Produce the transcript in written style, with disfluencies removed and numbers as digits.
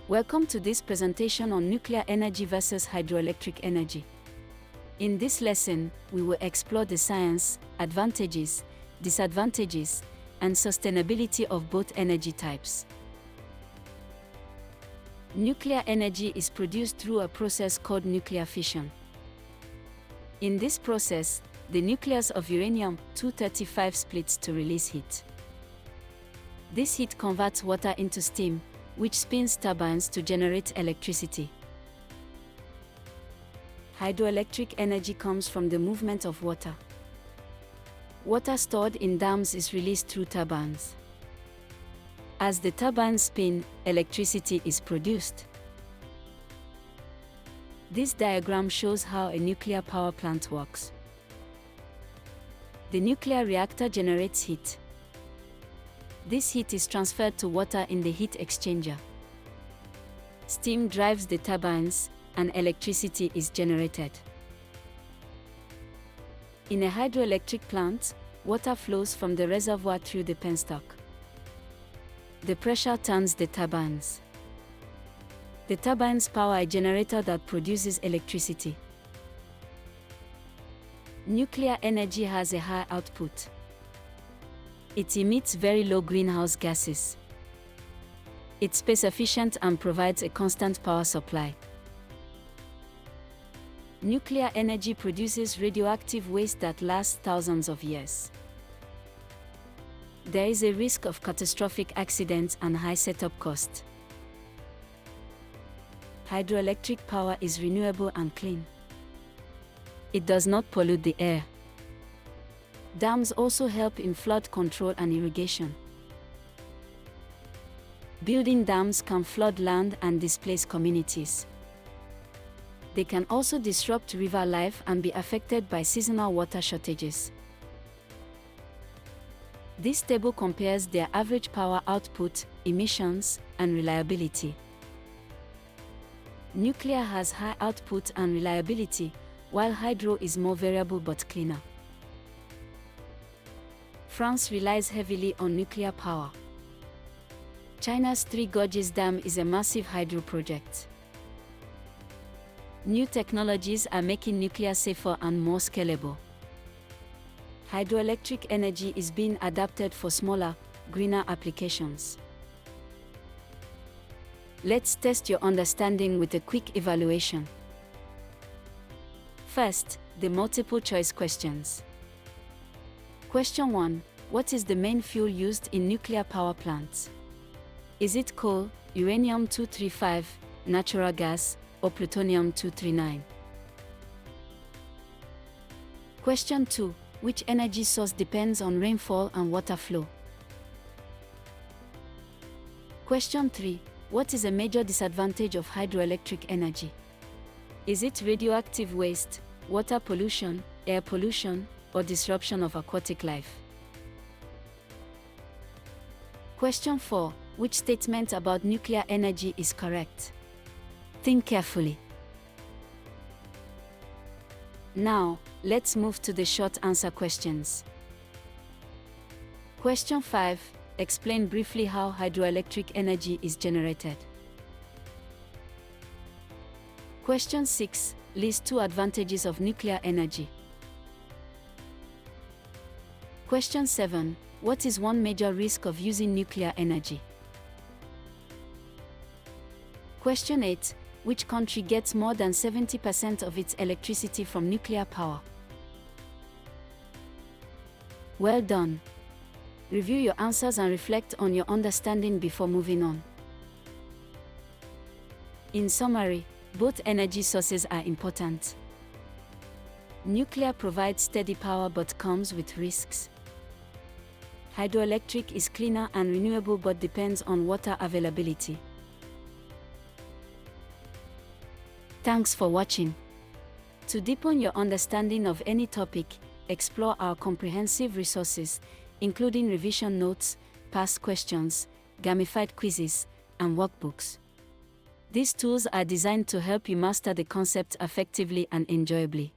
Welcome to this presentation on nuclear energy versus hydroelectric energy. In this lesson, we will explore the science, advantages, disadvantages, and sustainability of both energy types. Nuclear energy is produced through a process called nuclear fission. In this process, the nucleus of uranium-235 splits to release heat. This heat converts water into steam, which spins turbines to generate electricity. Hydroelectric energy comes from the movement of water. Water stored in dams is released through turbines. As the turbines spin, electricity is produced. This diagram shows how a nuclear power plant works. The nuclear reactor generates heat. This heat is transferred to water in the heat exchanger. Steam drives the turbines, and electricity is generated. In a hydroelectric plant, water flows from the reservoir through the penstock. The pressure turns the turbines. The turbines power a generator that produces electricity. Nuclear energy has a high output. It emits very low greenhouse gases. It's space efficient and provides a constant power supply. Nuclear energy produces radioactive waste that lasts thousands of years. There is a risk of catastrophic accidents and high setup cost. Hydroelectric power is renewable and clean. It does not pollute the air. Dams also help in flood control and irrigation. Building dams can flood land and displace communities. They can also disrupt river life and be affected by seasonal water shortages. This table compares their average power output, emissions, and reliability. Nuclear has high output and reliability, while hydro is more variable but cleaner. France relies heavily on nuclear power. China's Three Gorges Dam is a massive hydro project. New technologies are making nuclear safer and more scalable. Hydroelectric energy is being adapted for smaller, greener applications. Let's test your understanding with a quick evaluation. First, the multiple choice questions. Question 1. What is the main fuel used in nuclear power plants? Is it coal, uranium-235, natural gas, or plutonium-239? Question 2. Which energy source depends on rainfall and water flow? Question 3. What is a major disadvantage of hydroelectric energy? Is it radioactive waste, water pollution, air pollution, or disruption of aquatic life? Question 4. Which statement about nuclear energy is correct? Think carefully. Now, let's move to the short answer questions. Question 5. Explain briefly how hydroelectric energy is generated. Question 6. List 2 advantages of nuclear energy. Question 7. What is one major risk of using nuclear energy? Question 8. Which country gets more than 70% of its electricity from nuclear power? Well done. Review your answers and reflect on your understanding before moving on. In summary, both energy sources are important. Nuclear provides steady power but comes with risks. Hydroelectric is cleaner and renewable but depends on water availability. Thanks for watching. To deepen your understanding of any topic, explore our comprehensive resources, including revision notes, past questions, gamified quizzes, and workbooks. These tools are designed to help you master the concept effectively and enjoyably.